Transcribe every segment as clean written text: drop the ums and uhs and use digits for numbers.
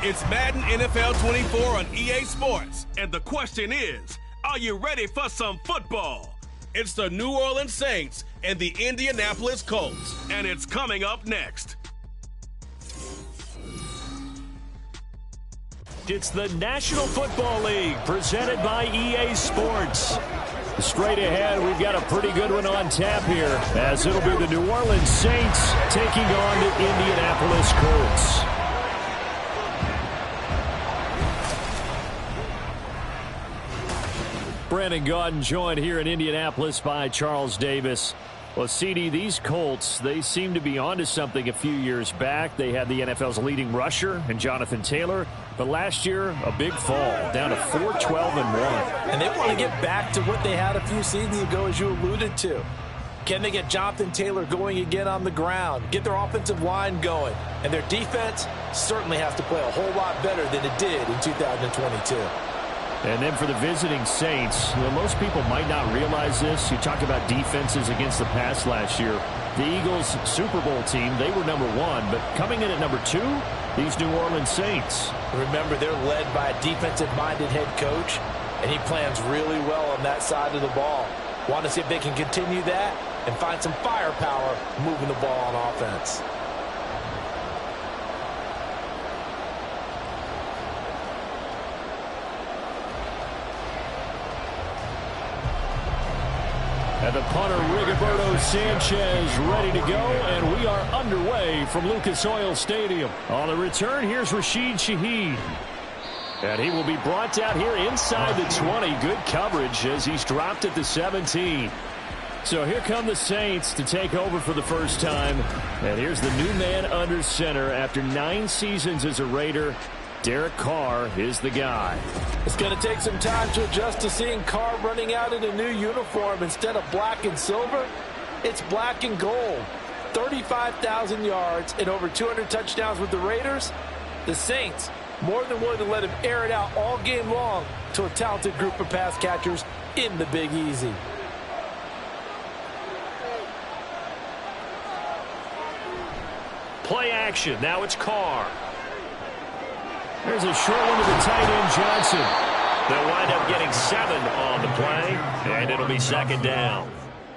It's Madden NFL 24 on EA Sports. And the question is, are you ready for some football? It's the New Orleans Saints and the Indianapolis Colts. And it's coming up next. It's the National Football League presented by EA Sports. Straight ahead, we've got a pretty good one on tap here, as it'll be the New Orleans Saints taking on the Indianapolis Colts. Brandon Gaudin joined here in Indianapolis by Charles Davis. Well, CD, these Colts, they seem to be onto something a few years back. They had the NFL's leading rusher in Jonathan Taylor. But last year, a big fall, down to 4-12-1. And they want to get back to what they had a few seasons ago, as you alluded to. Can they get Jonathan Taylor going again on the ground, get their offensive line going? And their defense certainly has to play a whole lot better than it did in 2022. And then for the visiting Saints, most people might not realize this. You talked about defenses against the pass last year. The Eagles' Super Bowl team, they were number 1. But coming in at number 2, these New Orleans Saints. Remember, they're led by a defensive-minded head coach, and he plans really well on that side of the ball. Want to see if they can continue that and find some firepower moving the ball on offense. And the punter, Rigoberto Sanchez, ready to go, and we are underway from Lucas Oil Stadium. On the return, here's Rashid Shaheed. And he will be brought out here inside the 20. Good coverage as he's dropped at the 17. So here come the Saints to take over for the first time. And here's the new man under center after 9 seasons as a Raider. Derek Carr is the guy. It's going to take some time to adjust to seeing Carr running out in a new uniform. Instead of black and silver, it's black and gold. 35,000 yards and over 200 touchdowns with the Raiders. The Saints more than willing to let him air it out all game long to a talented group of pass catchers in the Big Easy. Play action. Now it's Carr. There's a short one to the tight end, Johnson. They'll wind up getting 7 on the play, and it'll be second down.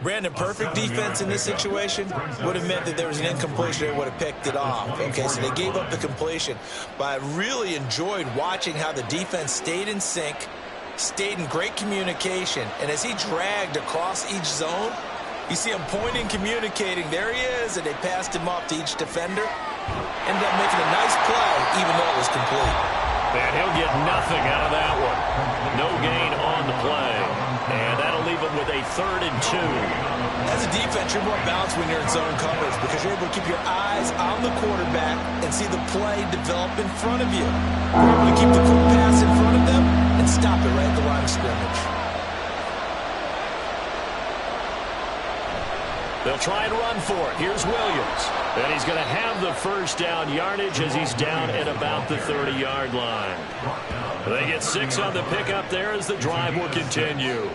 Brandon, perfect defense in this situation would have meant that there was an incompletion. They would have picked it off. Okay, so they gave up the completion. But I really enjoyed watching how the defense stayed in sync, stayed in great communication. And as he dragged across each zone, you see him pointing, communicating. There he is, and they passed him off to each defender. Ended up making a nice play, even though it was complete. And he'll get nothing out of that one. No gain on the play. And that'll leave him with a 3rd and 2. As a defense, you're more balanced when you're in zone coverage because you're able to keep your eyes on the quarterback and see the play develop in front of you. You're able to keep the quick pass in front of them and stop it right at the line of scrimmage. They'll try and run for it. Here's Williams. And he's going to have the first down yardage as he's down at about the 30-yard line. They get 6 on the pickup there as the drive will continue.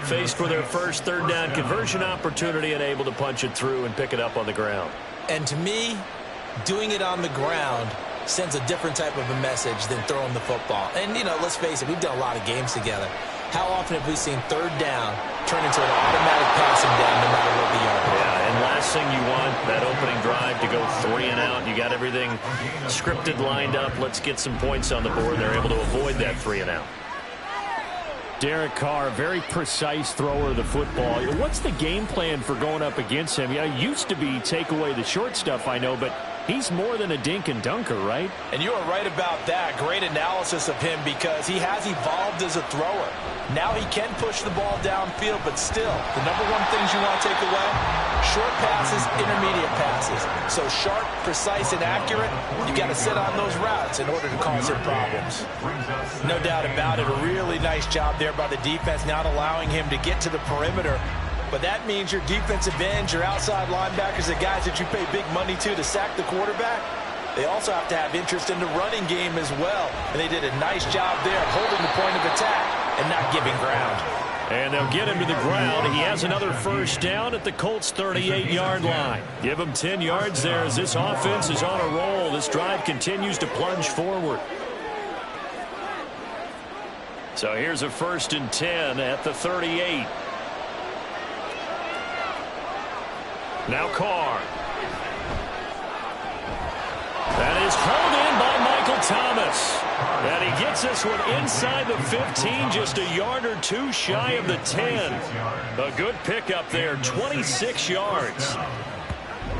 Faced for their first 3rd down conversion opportunity and able to punch it through and pick it up on the ground. And to me, doing it on the ground sends a different type of a message than throwing the football. And, let's face it, we've done a lot of games together. How often have we seen 3rd down turn into an automatic passing down no matter what the yard is? Yeah, and last thing you want, that opening drive to go 3 and out. You got everything scripted, lined up. Let's get some points on the board. They're able to avoid that 3 and out. Derek Carr, very precise thrower of the football. What's the game plan for going up against him? Yeah, it used to be take away the short stuff, I know, but he's more than a dink and dunker, right? And you are right about that. Great analysis of him because he has evolved as a thrower. Now he can push the ball downfield, but still, the number one things you want to take away, short passes, intermediate passes. So sharp, precise, and accurate, you got to sit on those routes in order to cause him problems. No doubt about it. A really nice job there by the defense, not allowing him to get to the perimeter. But that means your defensive ends, your outside linebackers, the guys that you pay big money to sack the quarterback, they also have to have interest in the running game as well. And they did a nice job there of holding the point of attack and not giving ground. And they'll get him to the ground. He has another first down at the Colts' 38-yard line. Give him 10 yards there as this offense is on a roll. This drive continues to plunge forward. So here's a 1st and 10 at the 38. Now Carr. That is held in by Michael Thomas. And he gets this one inside the 15, just a yard or two shy of the 10. A good pickup there, 26 yards.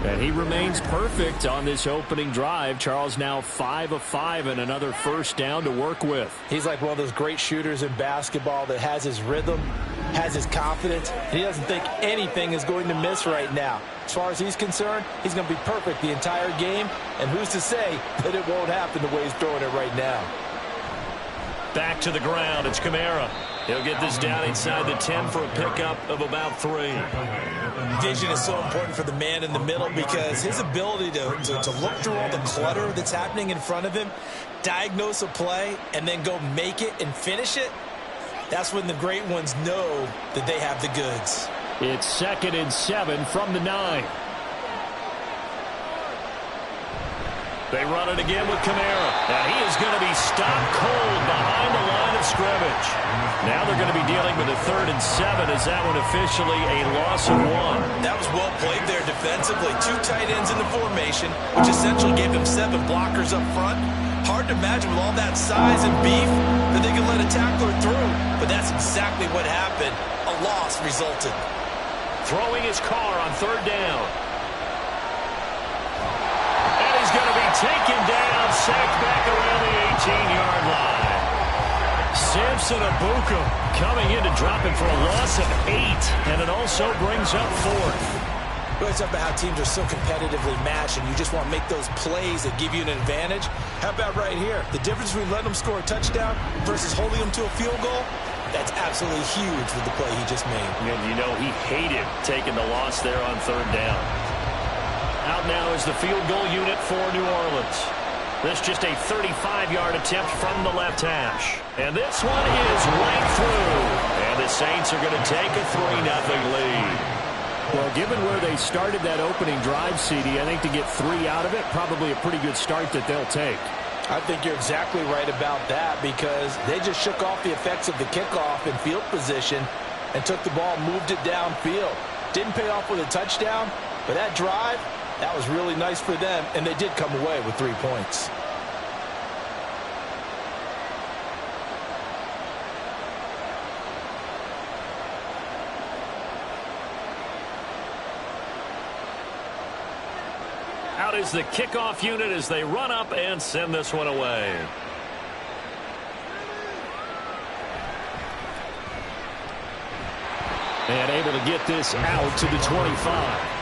And he remains perfect on this opening drive. Charles now 5 of 5 and another first down to work with. He's like one of those great shooters in basketball that has his rhythm, has his confidence. He doesn't think anything is going to miss right now. As far as he's concerned, he's going to be perfect the entire game. And who's to say that it won't happen the way he's throwing it right now? Back to the ground. It's Kamara. He'll get this down inside the 10 for a pickup of about 3. Vision is so important for the man in the middle because his ability to look through all the clutter that's happening in front of him, diagnose a play, and then go make it and finish it, that's when the great ones know that they have the goods. It's 2nd and 7 from the 9. They run it again with Kamara. And he is going to be stopped cold behind the line of scrimmage. Now they're going to be dealing with a 3rd and 7. Is that one officially a loss of 1? That was well played there defensively. 2 tight ends in the formation, which essentially gave them 7 blockers up front. Hard to imagine with all that size and beef that they can let a tackler through. But that's exactly what happened. A loss resulted. Throwing his car on 3rd down. And he's going to be taken down, sacked back around the 18-yard line. Samson Abuka coming in to drop him for a loss of 8, and it also brings up 4th. Really talk about how teams are so competitively matched, and you just want to make those plays that give you an advantage. How about right here? The difference between letting them score a touchdown versus holding them to a field goal, that's absolutely huge with the play he just made. And you know he hated taking the loss there on 3rd down. Out now is the field goal unit for New Orleans. This just a 35-yard attempt from the left hash. And this one is right through. And the Saints are going to take a 3-0 lead. Well, given where they started that opening drive, CD, I think to get 3 out of it, probably a pretty good start that they'll take. I think you're exactly right about that because they just shook off the effects of the kickoff in field position and took the ball, moved it downfield. Didn't pay off with a touchdown, but that drive, that was really nice for them, and they did come away with 3 points. Out is the kickoff unit as they run up and send this one away. And able to get this out to the 25.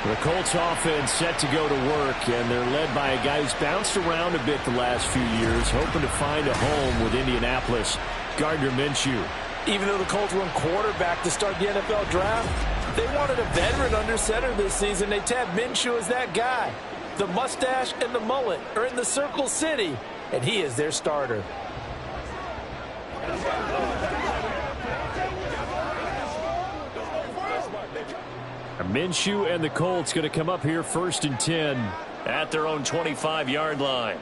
The Colts offense set to go to work, and they're led by a guy who's bounced around a bit the last few years, hoping to find a home with Indianapolis, Gardner Minshew. Even though the Colts were quarterback to start the NFL draft, they wanted a veteran under center this season. They tabbed Minshew as that guy. The mustache and the mullet are in the Circle City, and he is their starter. Minshew and the Colts going to come up here 1st and 10 at their own 25-yard line.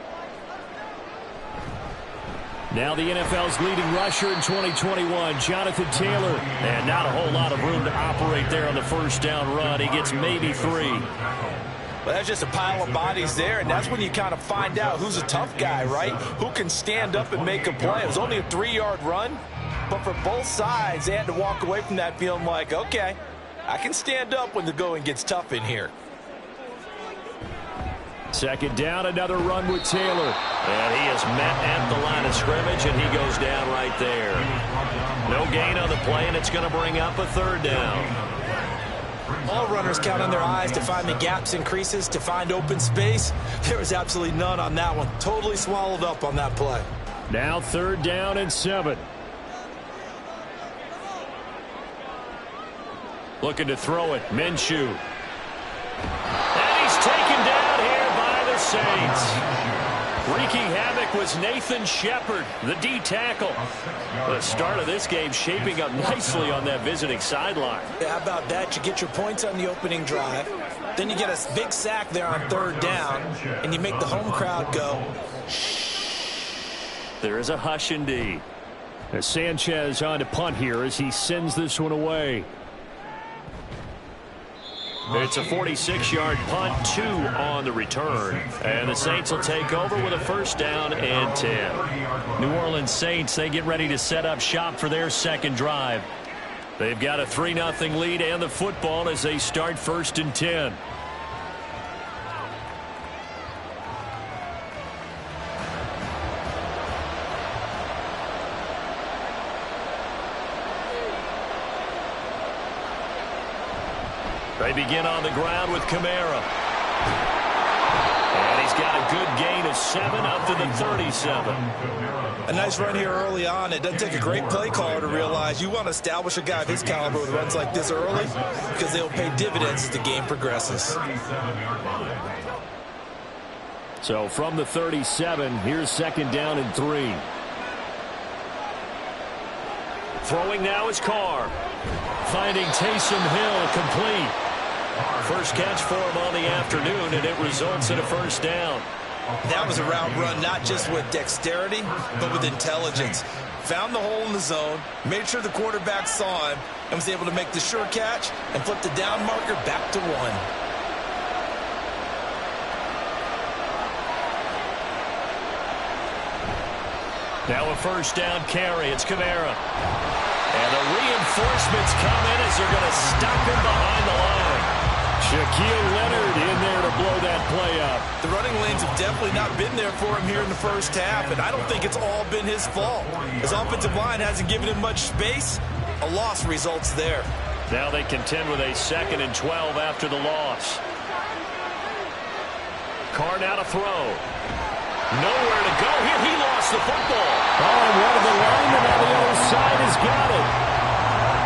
Now the NFL's leading rusher in 2021, Jonathan Taylor. And not a whole lot of room to operate there on the first down run. He gets maybe 3. Well, that's just a pile of bodies there, and that's when you kind of find out who's a tough guy, right? Who can stand up and make a play. It was only a 3-yard run, but for both sides, they had to walk away from that feeling like, okay, I can stand up when the going gets tough in here. 2nd down, another run with Taylor. And he is met at the line of scrimmage, and he goes down right there. No gain on the play, and it's going to bring up a 3rd down. All runners count on their eyes to find the gaps and creases, to find open space. There was absolutely none on that one. Totally swallowed up on that play. Now 3rd down and 7. Looking to throw it, Minshew. And he's taken down here by the Saints. Wreaking havoc was Nathan Shepard, the D tackle. The start of this game shaping up nicely on that visiting sideline. Yeah, how about that? You get your points on the opening drive. Then you get a big sack there on third down, and you make the home crowd go, There is a hush indeed. As Sanchez on to punt here as he sends this one away. It's a 46-yard punt, 2 on the return. And the Saints will take over with a first down and 10. New Orleans Saints, they get ready to set up shop for their second drive. They've got a 3-0 lead and the football as they start first and 10. They begin on the ground with Kamara. And he's got a good gain of 7 up to the 37. A nice run here early on. It doesn't take a great play caller to realize you want to establish a guy of his caliber with runs like this early because they'll pay dividends as the game progresses. So from the 37, here's second down and 3. Throwing now is Carr. Finding Taysom Hill complete. First catch for him on the afternoon, and it results in a first down. That was a route run not just with dexterity, but with intelligence. Found the hole in the zone, made sure the quarterback saw him, and was able to make the sure catch and flip the down marker back to 1. Now a first down carry. It's Kamara. And the reinforcements come in as they're going to stop him behind the line. Shaquille Leonard in there to blow that play up. The running lanes have definitely not been there for him here in the first half, and I don't think it's all been his fault. His offensive line hasn't given him much space. A loss results there. Now they contend with a 2nd and 12 after the loss. Carr now to throw. Nowhere to go here. He lost the football. Oh, and one of the linemen on the other side has got it.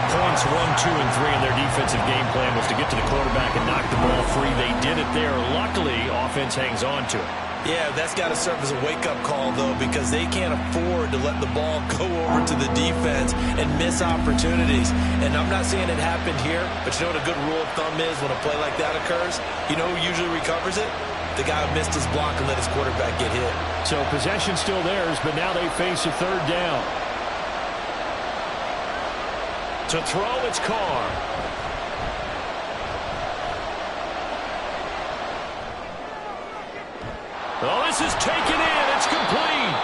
Points 1, 2, and 3 in their defensive game plan was to get to the quarterback and knock the ball free. They did it there. Luckily, offense hangs on to it. Yeah, that's got to serve as a wake-up call, though, because they can't afford to let the ball go over to the defense and miss opportunities. And I'm not saying it happened here, but you know what a good rule of thumb is when a play like that occurs? You know who usually recovers it? The guy who missed his block and let his quarterback get hit. So possession still theirs, but now they face a third down. To throw, it's Carr. Oh, this is taken in. It's complete.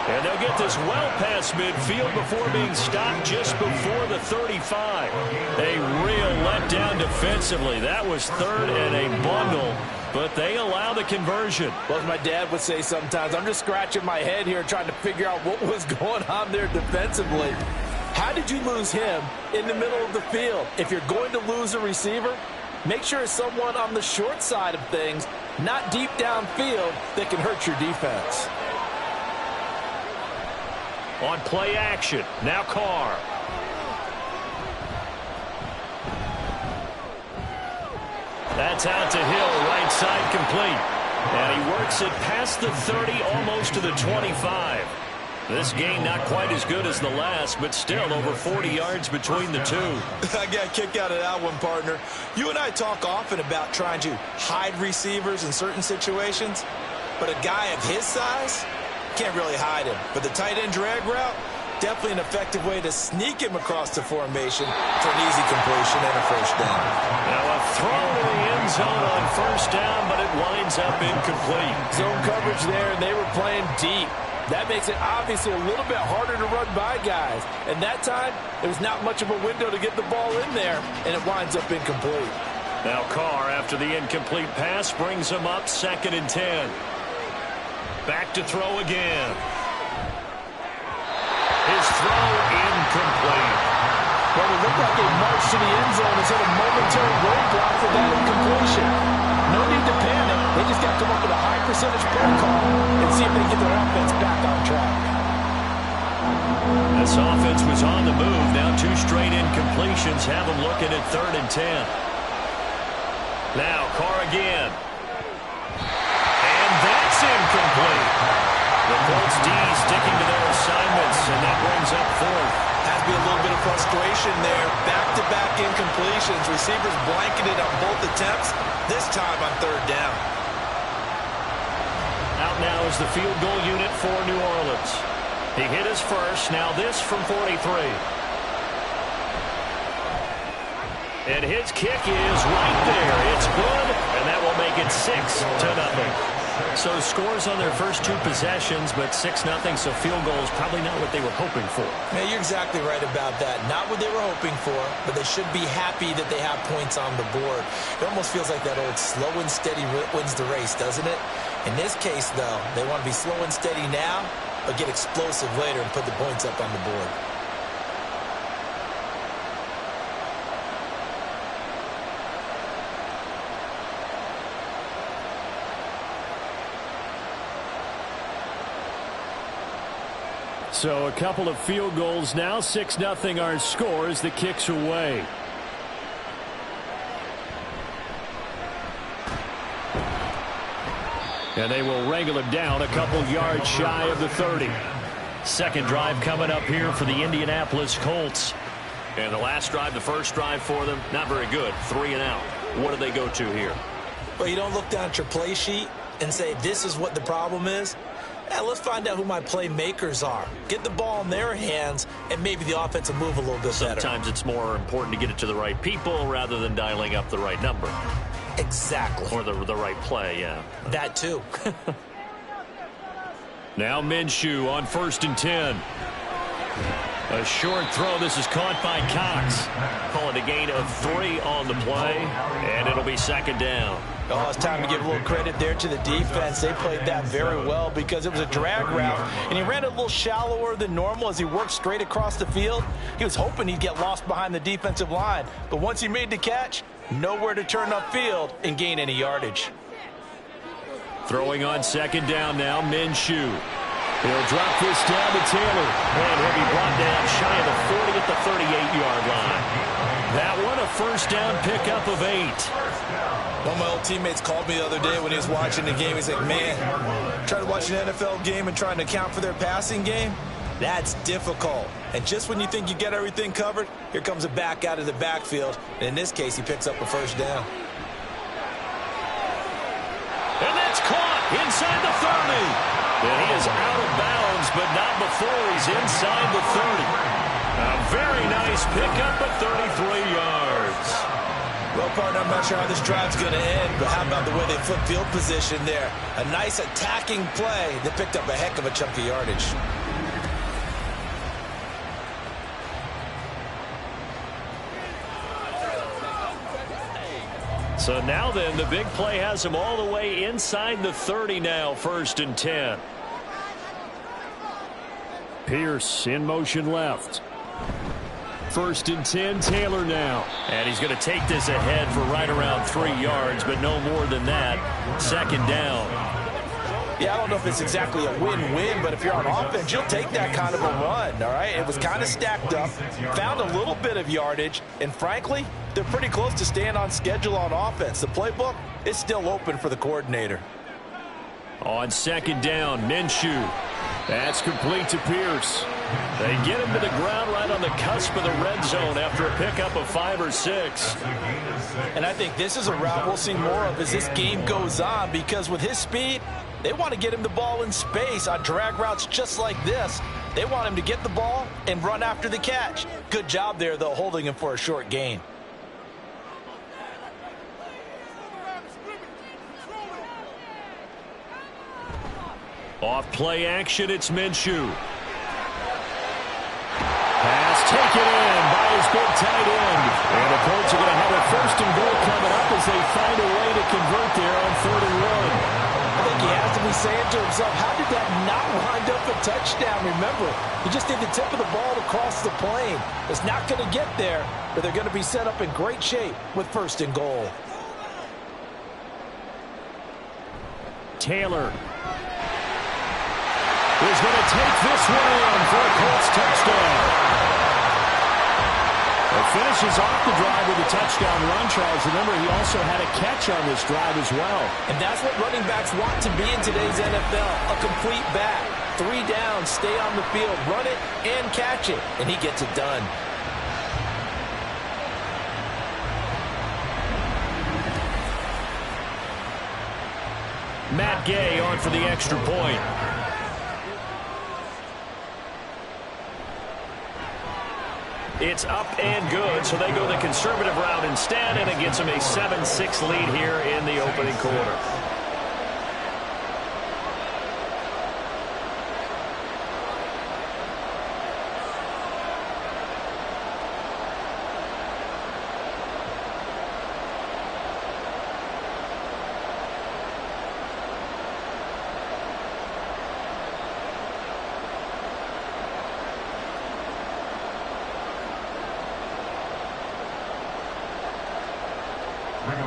And they'll get this well past midfield before being stopped just before the 35. A real letdown defensively. That was 3rd and a bundle, but they allow the conversion. Well, as my dad would say sometimes, I'm just scratching my head here trying to figure out what was going on there defensively. How did you lose him in the middle of the field? If you're going to lose a receiver, make sure it's someone on the short side of things, not deep downfield, that can hurt your defense. On play action, now Carr. That's out to Hill, right side complete. And he works it past the 30, almost to the 25. This game not quite as good as the last, but still over 40 yards between the two. I got a kick out of that one, partner. You and I talk often about trying to hide receivers in certain situations, but a guy of his size can't really hide him. But the tight end drag route, definitely an effective way to sneak him across the formation for an easy completion and a first down. Now a throw to the end zone on first down, but it winds up incomplete. Zone coverage there, and they were playing deep. That makes it obviously a little bit harder to run by guys. And that time, there was not much of a window to get the ball in there, and it winds up incomplete. Now Carr, after the incomplete pass, brings him up 2nd and 10. Back to throw again. His throw incomplete. Well, it looked like a march to the end zone is at a momentary roadblock for that incompletion. No need to panic. They just got to come up with a high percentage play call and see if they get their offense back on track. This offense was on the move. Now 2 straight incompletions have them looking at 3rd and 10. Now Carr again. And that's incomplete. Colts D sticking to their assignments, and that brings up fourth. Has to be a little bit of frustration there. Back-to-back incompletions. Receivers blanketed on both attempts, this time on third down. Out now is the field goal unit for New Orleans. He hit his first. Now this from 43. And his kick is right there. It's good, and that will make it 6-0. So scores on their first two possessions, but 6-0, so field goal is probably not what they were hoping for. Yeah, you're exactly right about that. Not what they were hoping for, but they should be happy that they have points on the board. It almost feels like that old slow and steady wins the race, doesn't it? In this case, though, they want to be slow and steady now, but get explosive later and put the points up on the board. So a couple of field goals now. 6-0 our score as the kick's away. And they will wrangle him down a couple yards shy of the 30. Second drive coming up here for the Indianapolis Colts. And the last drive, the first drive for them, not very good. 3 and out. What do they go to here? Well, you don't look down at your play sheet and say, this is what the problem is. Let's find out who my playmakers are. Get the ball in their hands, and maybe the offense will move a little bit better. Sometimes it's more important to get it to the right people rather than dialing up the right number. Exactly. Or the right play, yeah. That too. Now Minshew on 1st and 10. A short throw. This is caught by Cox. Call it a gain of 3 on the play, and it'll be 2nd down. Oh, it's time to give a little credit there to the defense. They played that very well because it was a drag route, and he ran a little shallower than normal as he worked straight across the field. He was hoping he'd get lost behind the defensive line, but once he made the catch, nowhere to turn upfield and gain any yardage. Throwing on 2nd down now, Minshew. He'll drop this down to Taylor, and he'll be brought down shy of the 40 at the 38-yard line. That one a 1st down pickup of 8. One of my old teammates called me the other day when he was watching the game. He's like, man, trying to watch an NFL game and trying to account for their passing game, that's difficult. And just when you think you get everything covered, here comes a back out of the backfield. And in this case, he picks up a 1st down. And that's caught inside the 30. And he is out of bounds, but not before he's inside the 30. A very nice pickup at 33 yards. Well, partner, I'm not sure how this drive's going to end, but how about the way they flip field position there? A nice attacking play that picked up a heck of a chunk of yardage. So now then, the big play has him all the way inside the 30 now, 1st and 10. Pierce in motion left. 1st and 10, Taylor now. And he's going to take this ahead for right around 3 yards, but no more than that. 2nd down. Yeah, I don't know if it's exactly a win-win, but if you're on offense, you'll take that kind of a run, all right? It was kind of stacked up, found a little bit of yardage, and frankly, they're pretty close to staying on schedule on offense. The playbook is still open for the coordinator. On 2nd down, Minshew. That's complete to Pierce. They get him to the ground right on the cusp of the red zone after a pickup of 5 or 6. And I think this is a route we'll see more of as this game goes on, because with his speed, they want to get him the ball in space on drag routes just like this. They want him to get the ball and run after the catch. Good job there, though, holding him for a short gain. Off play action, it's Minshew. Pass taken in by his big tight end. And the Colts are going to have a 1st and goal coming up as they find a way to convert there on 3rd and 1. I think he has to be saying to himself, how did that not wind up a touchdown? Remember, he just did the tip of the ball across the plane. It's not going to get there, but they're going to be set up in great shape with 1st and goal. Taylor is going to take this one in for a Colts touchdown. It finishes off the drive with a touchdown run, Charles. Remember, he also had a catch on this drive as well. And that's what running backs want to be in today's NFL, a complete back. 3 down, stay on the field, run it, and catch it, and he gets it done. Matt Gay on for the extra point. It's up and good, so they go the conservative route instead, and it gives them a 7-6 lead here in the opening quarter.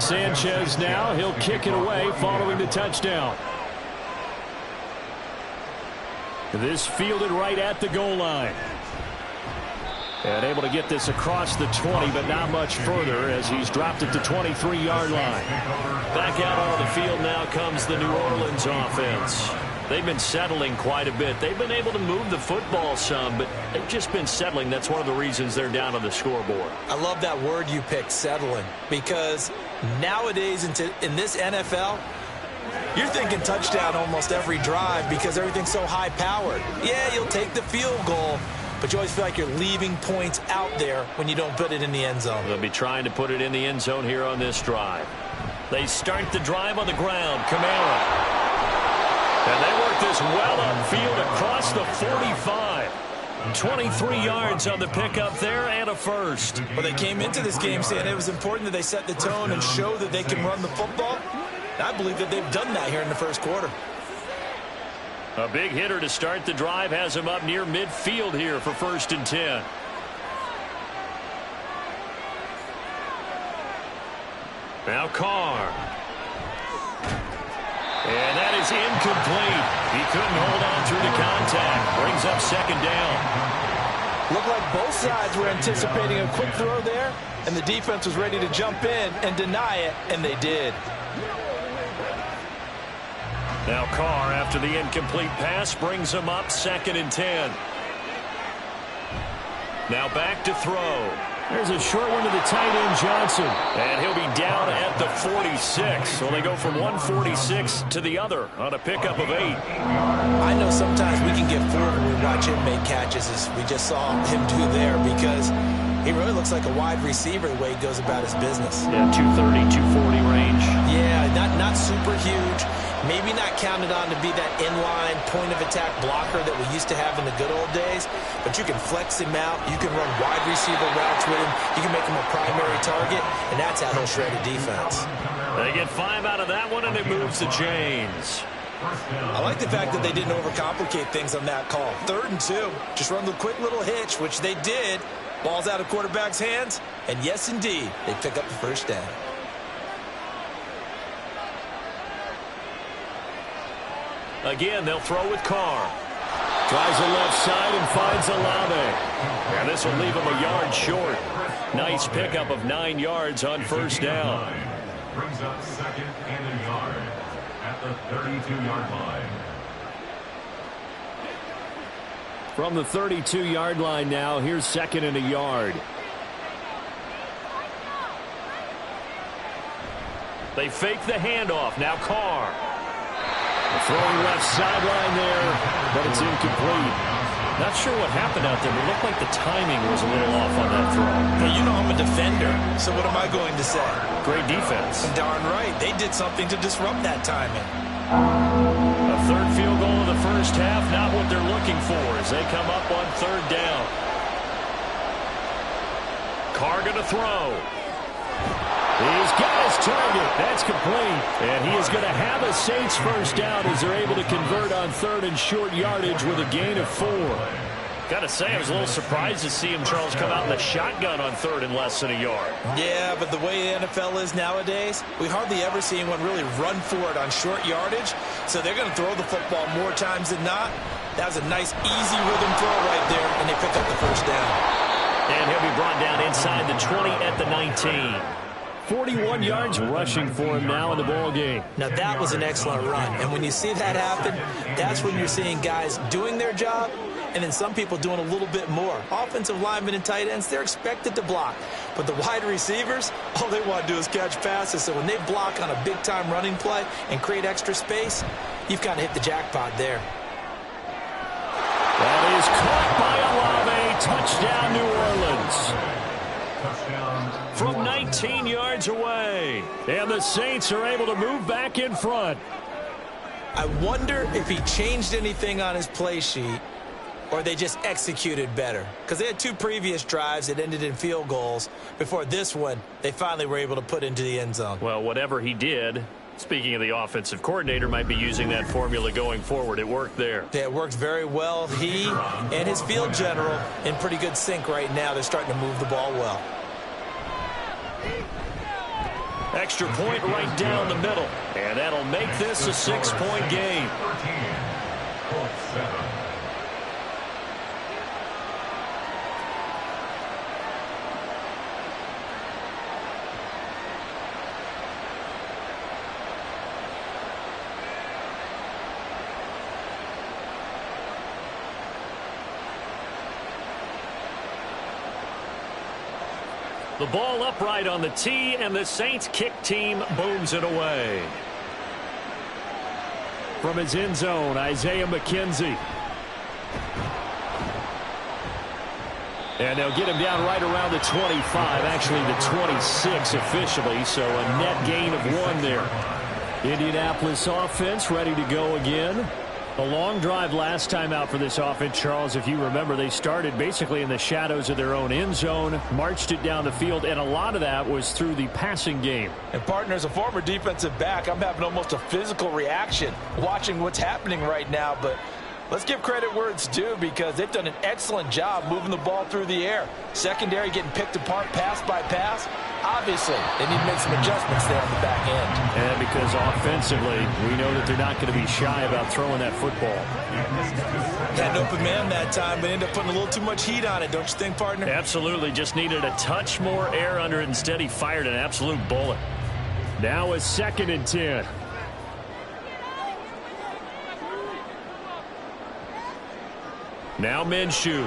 Sanchez now, he'll kick it away following the touchdown. This fielded right at the goal line. And able to get this across the 20, but not much further as he's dropped it to 23-yard line. Back out on the field now comes the New Orleans offense. They've been settling quite a bit. They've been able to move the football some, but they've just been settling. That's one of the reasons they're down on the scoreboard. I love that word you picked, settling, because nowadays in this NFL, you're thinking touchdown almost every drive because everything's so high-powered. Yeah, you'll take the field goal, but you always feel like you're leaving points out there when you don't put it in the end zone. They'll be trying to put it in the end zone here on this drive. They start the drive on the ground. Kamara. And they work this well upfield across the 45. 23 yards on the pickup there and a first. Well, they came into this game saying it was important that they set the tone and show that they can run the football. I believe that they've done that here in the first quarter. A big hitter to start the drive has him up near midfield here for 1st and 10. Now Carr. And that is incomplete. He couldn't hold on through the contact. Brings up 2nd down. Looked like both sides were anticipating a quick throw there, and the defense was ready to jump in and deny it, and they did. Now Carr, after the incomplete pass, brings him up 2nd and 10. Now back to throw. There's a short one to the tight end, Johnson. And he'll be down at the 46. So they go from 146 to the other on a pickup of 8. I know sometimes we can get fooled when we watch him make catches, as we just saw him do there, because he really looks like a wide receiver the way he goes about his business. Yeah, 230, 240 range. Yeah, not super huge. Maybe not counted on to be that inline point-of-attack blocker that we used to have in the good old days, but you can flex him out. You can run wide receiver routes with him. You can make him a primary target, and that's how he'll shred a defense. They get 5 out of that one, and it moves the chains. I like the fact that they didn't overcomplicate things on that call. 3rd and 2. Just run the quick little hitch, which they did. Ball's out of quarterback's hands, and yes, indeed, they pick up the 1st down. Again, they'll throw with Carr. Tries the left side and finds Olave. And this will leave him a yard short. Nice pickup of 9 yards on 1st down. Brings up 2nd and a yard at the 32-yard line. From the 32-yard line now, here's 2nd and a yard. They fake the handoff. Now Carr. Throwing left sideline there, but it's incomplete. Not sure what happened out there, but it looked like the timing was a little off on that throw. Well, you know I'm a defender, so what am I going to say? Great defense. Darn right. They did something to disrupt that timing. A 3rd field goal in the 1st half, not what they're looking for as they come up on 3rd down. Carr going to throw. He's got his target. That's complete. And he is going to have a Saints 1st down as they're able to convert on 3rd and short yardage with a gain of 4. Got to say, I was a little surprised to see him, Charles, come out in the shotgun on 3rd and less than a yard. Yeah, but the way the NFL is nowadays, we hardly ever see anyone really run for it on short yardage. So they're going to throw the football more times than not. That was a nice, easy rhythm throw right there, and they pick up the 1st down. And he'll be brought down inside the 20 at the 19. 41 yards rushing for him now in the ball game. Now, that was an excellent run. And when you see that happen, that's when you're seeing guys doing their job and then some people doing a little bit more. Offensive linemen and tight ends, they're expected to block. But the wide receivers, all they want to do is catch passes. So when they block on a big-time running play and create extra space, you've kind of hit the jackpot there. That is caught by Olave. Touchdown, New Orleans. From 19 yards away. And the Saints are able to move back in front. I wonder if he changed anything on his play sheet or they just executed better. Because they had 2 previous drives that ended in field goals. Before this one, they finally were able to put into the end zone. Well, whatever he did, speaking of the offensive coordinator, might be using that formula going forward. It worked there. Yeah, it worked very well. He and his field general in pretty good sync right now. They're starting to move the ball well. Extra point right down the middle. And that'll make this a 6-point game. 7. The ball upright on the tee, and the Saints kick team booms it away. From his end zone, Isaiah McKenzie. And they'll get him down right around the 25, actually the 26 officially, so a net gain of 1 there. Indianapolis offense ready to go again. A long drive last time out for this offense, Charles. If you remember, they started basically in the shadows of their own end zone, marched it down the field, and a lot of that was through the passing game. And, partner, as a former defensive back, I'm having almost a physical reaction watching what's happening right now. But let's give credit where it's due because they've done an excellent job moving the ball through the air. Secondary getting picked apart pass by pass. Obviously, they need to make some adjustments there on the back end. And because offensively, we know that they're not going to be shy about throwing that football. Had an open man that time, but ended up putting a little too much heat on it, don't you think, partner? Absolutely. Just needed a touch more air under it. Instead, he fired an absolute bullet. Now a 2nd and 10. Now Minshew.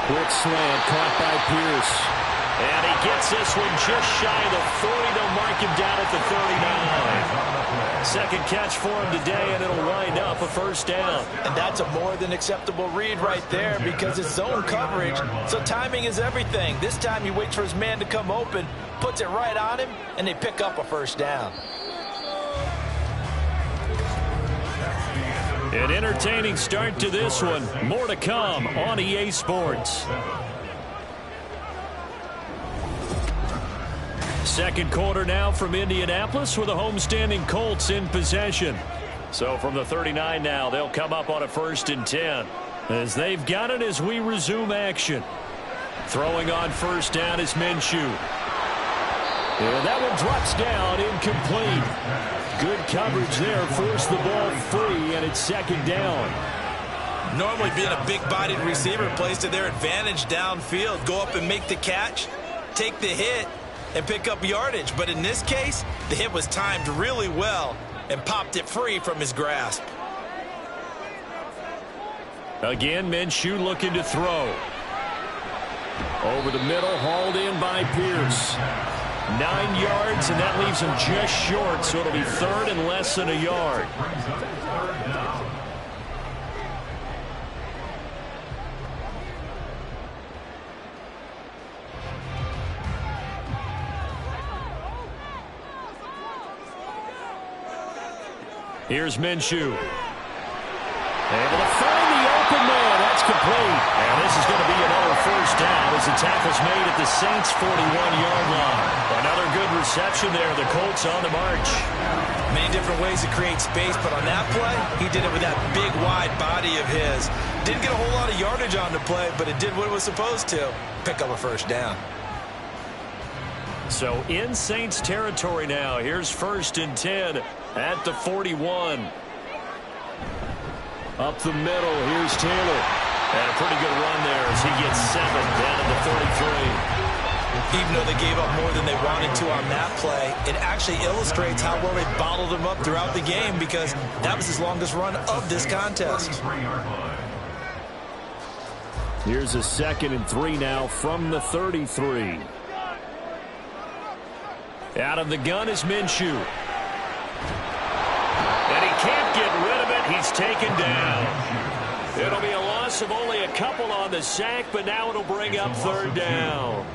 Quick slant caught by Pierce. And he gets this one just shy of the 40. They'll mark him down at the 39. 2nd catch for him today, and it'll wind up a 1st down. And that's a more than acceptable read right there because it's zone coverage, so timing is everything. This time he waits for his man to come open, puts it right on him, and they pick up a 1st down. An entertaining start to this one. More to come on EA Sports. 2nd quarter now from Indianapolis with the homestanding Colts in possession. So from the 39 now, they'll come up on a 1st and 10. As they've got it as we resume action. Throwing on 1st down is Minshew. And that one drops down, incomplete. Good coverage there, forced the ball free, and it's 2nd down. Normally being a big-bodied receiver plays to their advantage downfield. Go up and make the catch, take the hit, and pick up yardage. But in this case, the hit was timed really well and popped it free from his grasp. Again, Minshew looking to throw. Over the middle, hauled in by Pierce. 9 yards, and that leaves him just short, so it'll be 3rd and less than a yard. Here's Minshew. Able to find the open man. That's complete. And this is going to be another 1st down as the tackle's made at the Saints' 41-yard line. Another good reception there. The Colts on the march. Many different ways to create space, but on that play, he did it with that big, wide body of his. Didn't get a whole lot of yardage on the play, but it did what it was supposed to. Pick up a 1st down. So in Saints territory now. Here's 1st and 10 at the 41. Up the middle, here's Taylor. And a pretty good run there as he gets 7 down to the 33. Even though they gave up more than they wanted to on that play, it actually illustrates how well they bottled them up throughout the game because that was his longest run of this contest. Here's a 2nd and 3 now from the 33. Out of the gun is Minshew. And he can't get rid of it. He's taken down. It'll be a loss of only a couple on the sack, but now it'll bring up 3rd down.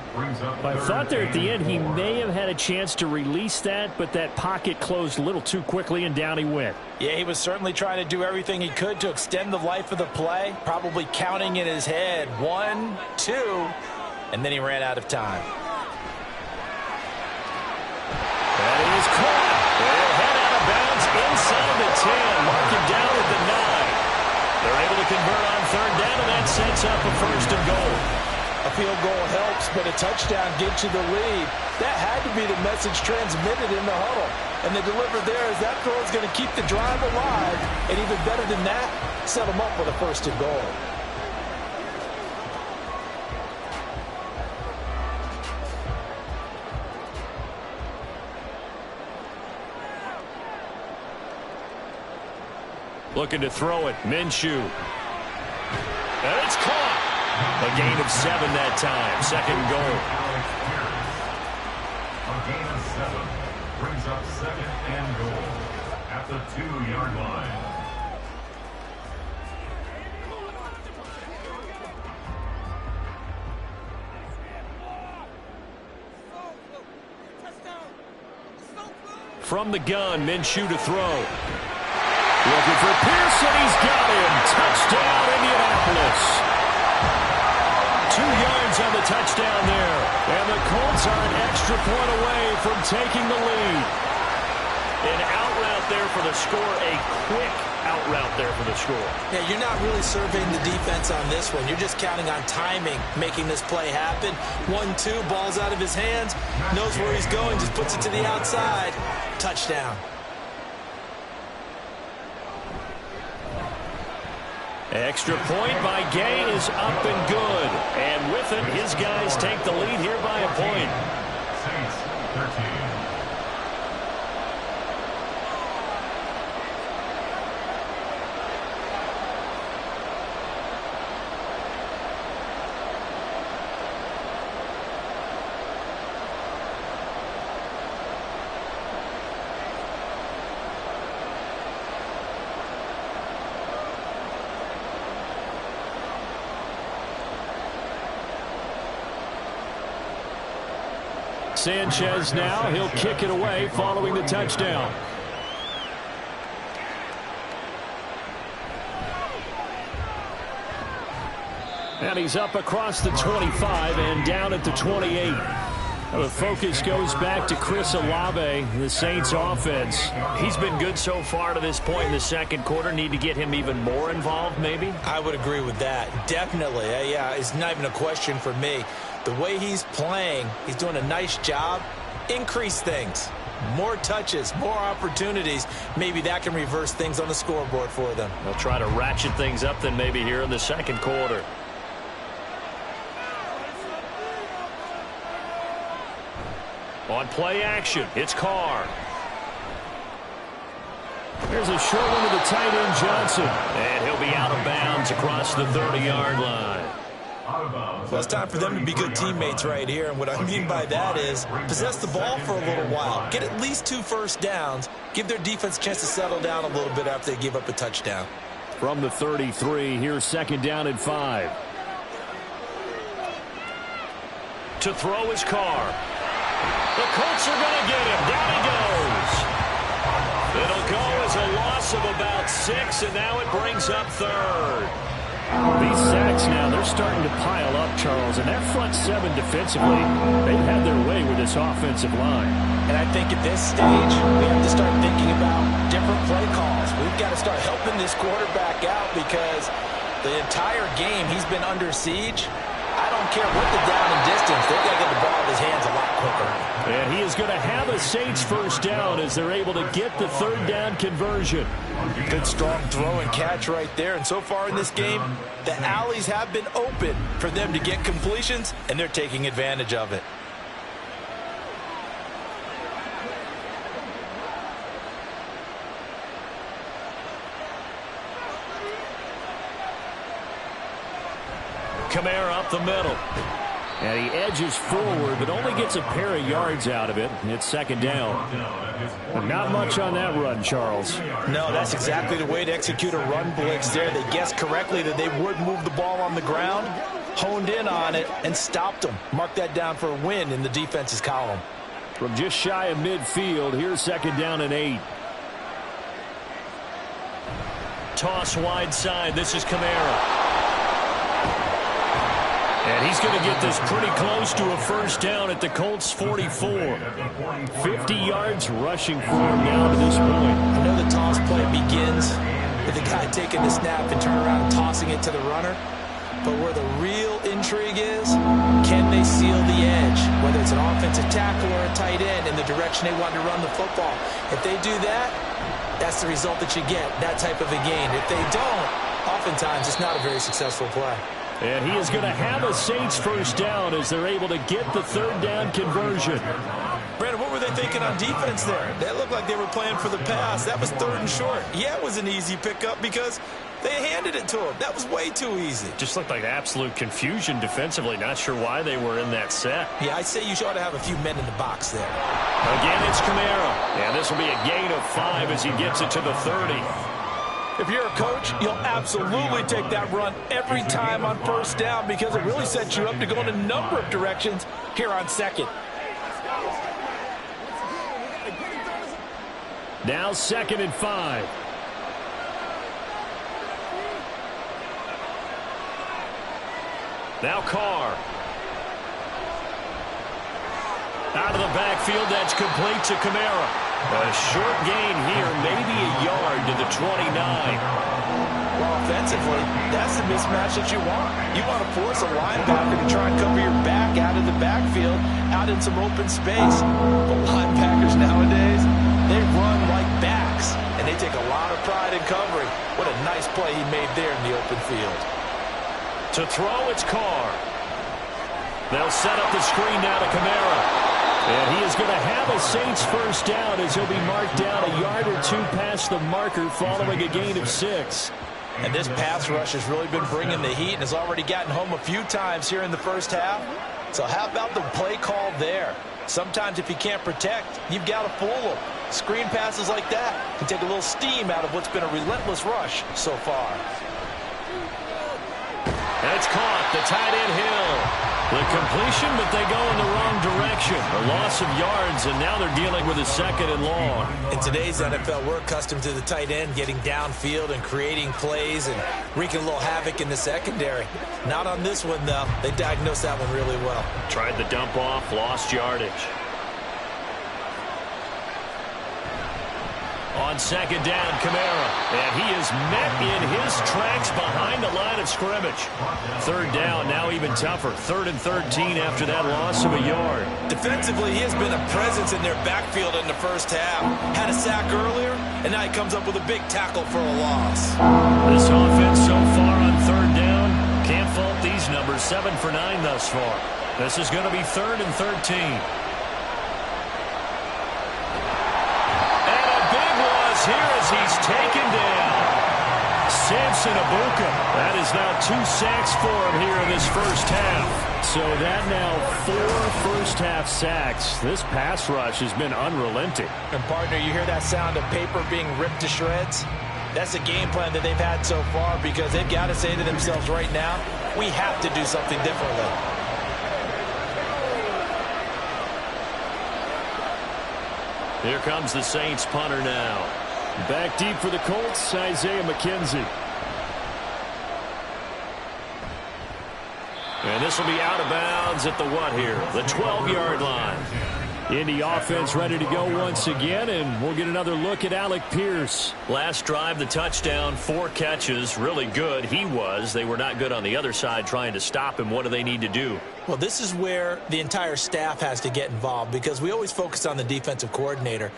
I thought there at the end he may have had a chance to release that, but that pocket closed a little too quickly, and down he went. Yeah, he was certainly trying to do everything he could to extend the life of the play, probably counting in his head 1, 2, and then he ran out of time. That is caught. They'll head out of bounds inside the 10, mark him down at the 9. They're able to convert on 3rd down, and that sets up a 1st and goal. A field goal helps, but a touchdown gets you the lead. That had to be the message transmitted in the huddle. And the deliver there is that throw is going to keep the drive alive. And even better than that, set them up with a 1st and goal. Looking to throw it, Minshew. And it's caught. A gain of 7 that time, 2nd and goal. A gain of 7 brings up 2nd and goal at the 2-yard line. From the gun, Minshew to throw. Looking for Pearson, he's got him. Touchdown, Indianapolis. 2 yards on the touchdown there. And the Colts are an extra point away from taking the lead. An out route there for the score, a quick out route there for the score. Yeah, you're not really surveying the defense on this one. You're just counting on timing, making this play happen. 1-2, ball's out of his hands, knows where he's going, just puts it to the outside. Touchdown. Extra point by Gay is up and good. And with it, his guys take the lead here by a point. Saints 13. Sanchez now, he'll kick it away following the touchdown. And he's up across the 25 and down at the 28. The focus goes back to Chris Olave, the Saints offense. He's been good so far to this point in the 2nd quarter. Need to get him even more involved, maybe? I would agree with that. Definitely. Yeah, it's not even a question for me. The way he's playing, he's doing a nice job. Increase things. More touches, more opportunities. Maybe that can reverse things on the scoreboard for them. They'll try to ratchet things up then maybe here in the 2nd quarter. On play action, it's Carr. Here's a short one to the tight end, Johnson. And he'll be out of bounds across the 30-yard line. Well, it's time for them to be good teammates right here. And what I mean by that is possess the ball for a little while. Get at least 2 first downs. Give their defense a chance to settle down a little bit after they give up a touchdown. From the 33, here's 2nd down and 5. To throw is Carr. The Colts are going to get him. Down he goes. It'll go as a loss of about 6, and now it brings up 3rd. These sacks now, they're starting to pile up, Charles, and that front 7 defensively, they've had their way with this offensive line. And I think at this stage, we have to start thinking about different play calls. We've got to start helping this quarterback out because the entire game he's been under siege. I don't care what the down and distance, they've got to get the ball in his hands a lot quicker. And he is going to have a Saints first down as they're able to get the 3rd down conversion. Good strong throw and catch right there. And so far in this game, the alleys have been open for them to get completions, and they're taking advantage of it. Kamara up the middle. And he edges forward, but only gets a pair of yards out of it. And it's second down. Not much on that run, Charles. No, that's exactly the way to execute a run blitz there. They guessed correctly that they would move the ball on the ground, honed in on it, and stopped them. Mark that down for a win in the defense's column. From just shy of midfield, here's second down and 8. Toss wide side. This is Kamara. And he's going to get this pretty close to a first down at the Colts 44. 50 yards rushing for him now to this point. I know the toss play begins with the guy taking the snap and turning around and tossing it to the runner. But where the real intrigue is, can they seal the edge? Whether it's an offensive tackle or a tight end in the direction they want to run the football. If they do that, that's the result that you get, that type of a gain. If they don't, oftentimes it's not a very successful play. And he is going to have a Saints first down as they're able to get the third down conversion. Brandon, what were they thinking on defense there? They looked like they were playing for the pass. That was third and short. Yeah, it was an easy pickup because they handed it to him. That was way too easy. Just looked like absolute confusion defensively. Not sure why they were in that set. Yeah, I'd say you ought to have a few men in the box there. Again, it's Kamara. And this will be a gain of 5 as he gets it to the 30. If you're a coach, you'll absolutely take that run every time on first down because it really sets you up to go in a number of directions here on second. Now second and 5. Now Carr. Out of the backfield, that's complete to Kamara. A short gain here, maybe a yard to the 29. Well, offensively, that's the mismatch that you want. You want to force a linebacker to try and cover your back out of the backfield, out in some open space. But linebackers nowadays, they run like backs, and they take a lot of pride in covering. What a nice play he made there in the open field. To throw, it's Carr. They'll set up the screen now to Kamara. And he is going to have a Saints first down as he'll be marked down a yard or two past the marker following a gain of 6. And this pass rush has really been bringing the heat and has already gotten home a few times here in the first half. So how about the play call there? Sometimes if you can't protect, you've got to fool them. Screen passes like that can take a little steam out of what's been a relentless rush so far. That's caught. The tight end Hill. The completion, but they go in the wrong direction. A loss of yards, and now they're dealing with a second and long. In today's NFL, we're accustomed to the tight end getting downfield and creating plays and wreaking a little havoc in the secondary. Not on this one, though. They diagnosed that one really well. Tried the dump off, lost yardage. On second down, Kamara. And he is met in his tracks behind the line of scrimmage. Third down, now even tougher. 3rd and 13 after that loss of a yard. Defensively, he has been a presence in their backfield in the first half. Had a sack earlier, and now he comes up with a big tackle for a loss. This offense so far on third down, can't fault these numbers. 7 for 9 thus far. This is going to be 3rd and 13. Here as he's taken down. Samson Abuka. That is now 2 sacks for him here in this first half. So that now 4 first-half sacks. This pass rush has been unrelenting. And, partner, you hear that sound of paper being ripped to shreds? That's the game plan that they've had so far because they've got to say to themselves right now, we have to do something differently. Here comes the Saints punter now. Back deep for the Colts, Isaiah McKenzie. And this will be out of bounds at the what here? The 12-yard line. Indy offense ready to go once again, and we'll get another look at Alec Pierce. Last drive, the touchdown, 4 catches, really good. He was. They were not good on the other side trying to stop him. What do they need to do? Well, this is where the entire staff has to get involved because we always focus on the defensive coordinator.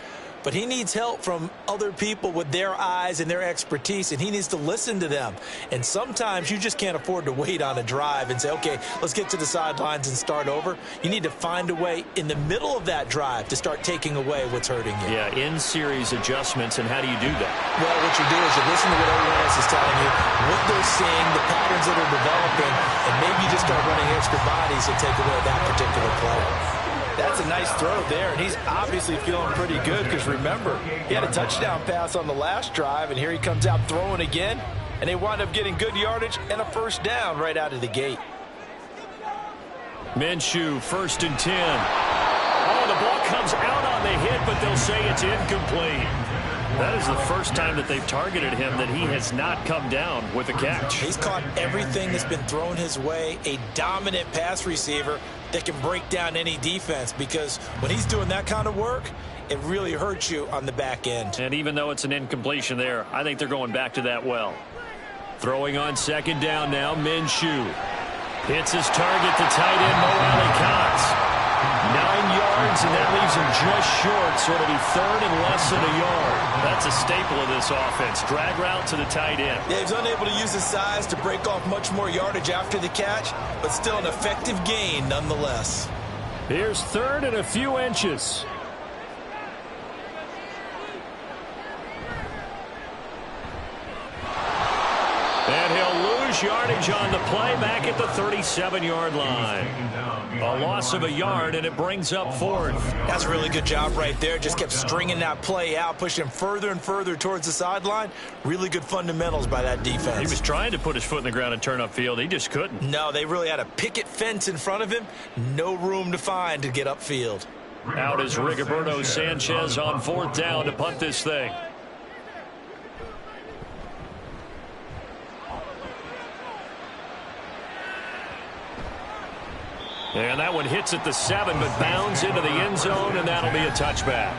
but he needs help from other people with their eyes and their expertise, and he needs to listen to them. And sometimes you just can't afford to wait on a drive and say, okay, let's get to the sidelines and start over. You need to find a way in the middle of that drive to start taking away what's hurting you. Yeah, in-series adjustments, and how do you do that? Well, what you do is you listen to what everyone else is telling you, what they're seeing, the patterns that are developing, and maybe you just start running extra bodies to take away that particular play. That's a nice throw there, and he's obviously feeling pretty good because, remember, he had a touchdown pass on the last drive, and here he comes out throwing again, and they wind up getting good yardage and a first down right out of the gate. Minshew, 1st and 10. Oh, the ball comes out on the hit, but they'll say it's incomplete. That is the first time that they've targeted him that he has not come down with a catch. He's caught everything that's been thrown his way, a dominant pass receiver that can break down any defense, because when he's doing that kind of work, it really hurts you on the back end. And even though it's an incompletion there, I think they're going back to that well. Throwing on 2nd down now, Minshew. Hits his target to tight end Mo Alley-Cox. 9 yards, and that leaves him just short, so it'll be 3rd and less than a yard. That's a staple of this offense. Drag route to the tight end. Yeah, he's unable to use his size to break off much more yardage after the catch, but still an effective gain nonetheless. Here's 3rd and a few inches. And he'll lose yardage on the play back at the 37-yard line. A loss of a yard, and it brings up 4th. That's a really good job right there. Just kept stringing that play out, pushing him further and further towards the sideline. Really good fundamentals by that defense. He was trying to put his foot in the ground and turn upfield. He just couldn't. No, they really had a picket fence in front of him. No room to find to get upfield. Out is Rigoberto Sanchez on 4th down to punt this thing. And that one hits at the 7, but bounds into the end zone, and that'll be a touchback.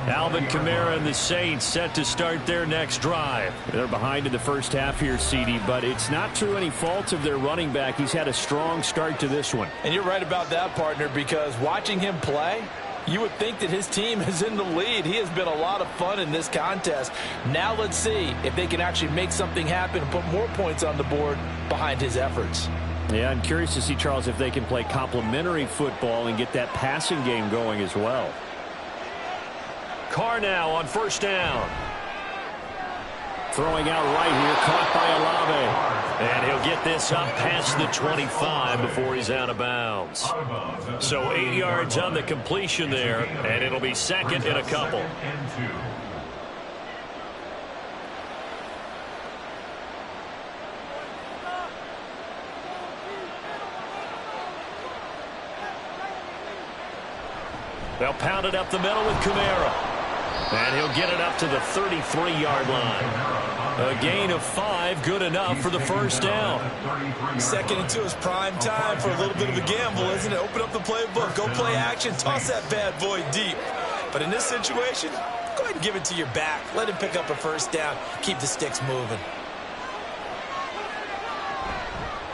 Alvin Kamara and the Saints set to start their next drive. They're behind in the first half here, CD, but it's not through any fault of their running back. He's had a strong start to this one. And you're right about that, partner, because watching him play, you would think that his team is in the lead. He has been a lot of fun in this contest. Now let's see if they can actually make something happen and put more points on the board behind his efforts. Yeah, I'm curious to see, Charles, if they can play complementary football and get that passing game going as well. Carr now on 1st down. Throwing out right here, caught by Olave. And he'll get this up past the 25 before he's out of bounds. So 8 yards on the completion there, and it'll be 2nd and a couple. They'll pound it up the middle with Kamara. And he'll get it up to the 33-yard line. A gain of 5, good enough for the 1st down. 2nd and 2 is prime time for a little bit of a gamble, isn't it? Open up the playbook, go play action, toss that bad boy deep. But in this situation, go ahead and give it to your back. Let him pick up a 1st down, keep the sticks moving.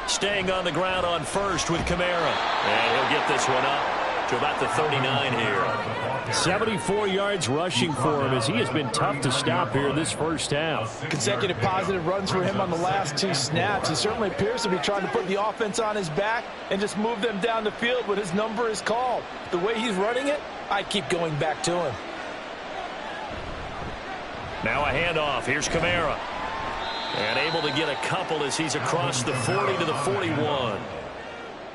Staying on the ground on 1st with Kamara. And he'll get this one up to about the 39 here. 74 yards rushing for him as he has been tough to stop here this first half. Consecutive positive runs for him on the last 2 snaps. He certainly appears to be trying to put the offense on his back and just move them down the field when his number is called. The way he's running it, I keep going back to him. Now a handoff. Here's Kamara. And able to get a couple as he's across the 40 to the 41.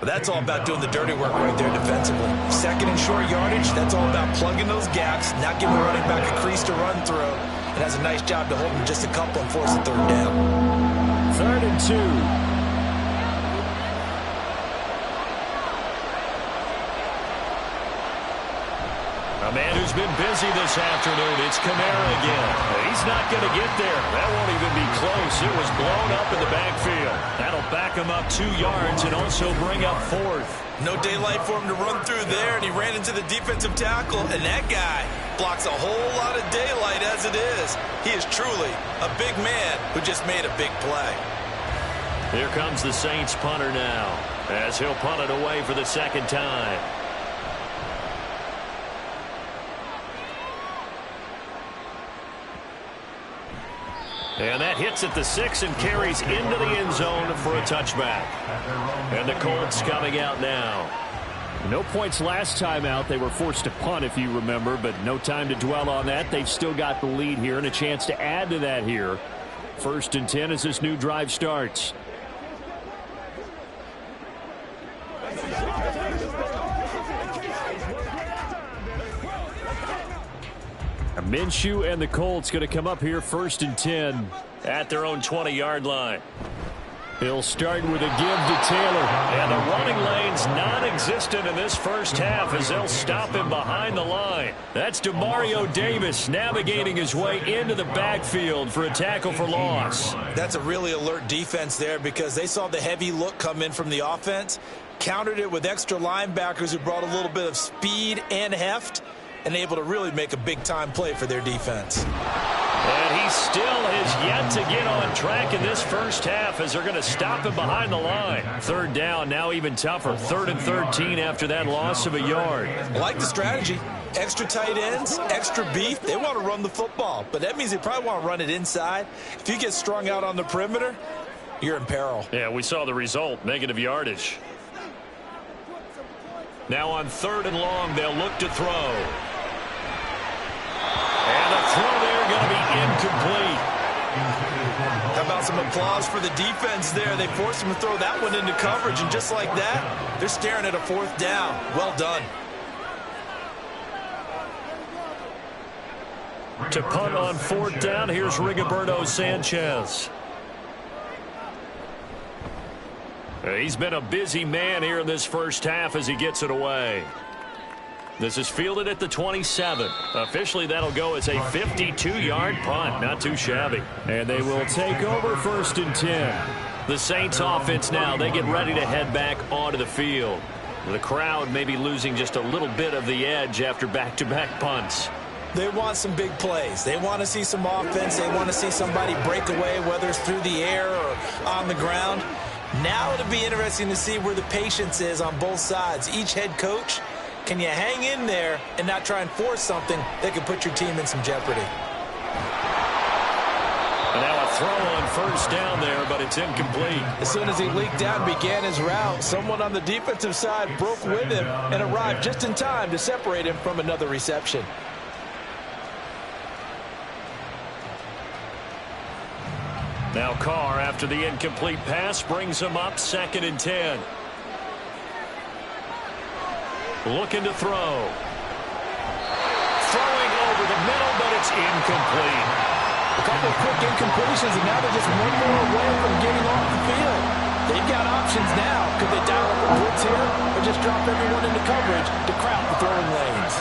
But that's all about doing the dirty work right there defensively. 2nd and short yardage, that's all about plugging those gaps, not giving the running back a crease to run through. It has a nice job to hold him just a couple and force a 3rd down. 3rd and 2. A man who's been busy this afternoon, it's Kamara again. He's not going to get there. That won't even be close. It was blown up in the backfield. That'll back him up 2 yards and also bring up 4th. No daylight for him to run through there, and he ran into the defensive tackle, and that guy blocks a whole lot of daylight as it is. He is truly a big man who just made a big play. Here comes the Saints punter now, as he'll punt it away for the 2nd time. And that hits at the 6 and carries into the end zone for a touchback. And the Colts coming out now. No points last time out. They were forced to punt, if you remember, but no time to dwell on that. They've still got the lead here and a chance to add to that here. 1st and 10 as this new drive starts. Minshew and the Colts going to come up here 1st and 10 at their own 20-yard line. He'll start with a give to Taylor. And the running lane's non-existent in this first half as they'll stop him behind the line. That's Demario Davis navigating his way into the backfield for a tackle for loss. That's a really alert defense there because they saw the heavy look come in from the offense, countered it with extra linebackers who brought a little bit of speed and heft, and able to really make a big-time play for their defense. And he still has yet to get on track in this first half as they're going to stop him behind the line. 3rd down, now even tougher. 3rd and 13 after that loss of a yard. I like the strategy. Extra tight ends, extra beef. They want to run the football, but that means they probably want to run it inside. If you get strung out on the perimeter, you're in peril. Yeah, we saw the result, negative yardage. Now on 3rd and long, they'll look to throw. And the throw there going to be incomplete. How about some applause for the defense there? They forced him to throw that one into coverage, and just like that, they're staring at a 4th down. Well done. To punt on 4th down, here's Rigoberto Sanchez. He's been a busy man here in this first half as he gets it away. This is fielded at the 27. Officially, that'll go as a 52-yard punt. Not too shabby. And they will take over 1st and 10. The Saints offense now, they get ready to head back onto the field. The crowd may be losing just a little bit of the edge after back-to-back punts. They want some big plays. They want to see some offense. They want to see somebody break away, whether it's through the air or on the ground. Now it'll be interesting to see where the patience is on both sides. Each head coach, can you hang in there and not try and force something that could put your team in some jeopardy? And now a throw on 1st down there, but it's incomplete. As soon as he leaked out and began his route, someone on the defensive side broke with him and arrived just in time to separate him from another reception. Now Carr, after the incomplete pass, brings him up 2nd and 10. Looking to throw. Throwing over the middle, but it's incomplete. A couple of quick incompletions, and now they're just one more away from getting off the field. They've got options now. Could they dial up a blitz here or just drop everyone into coverage to crowd the throwing lanes?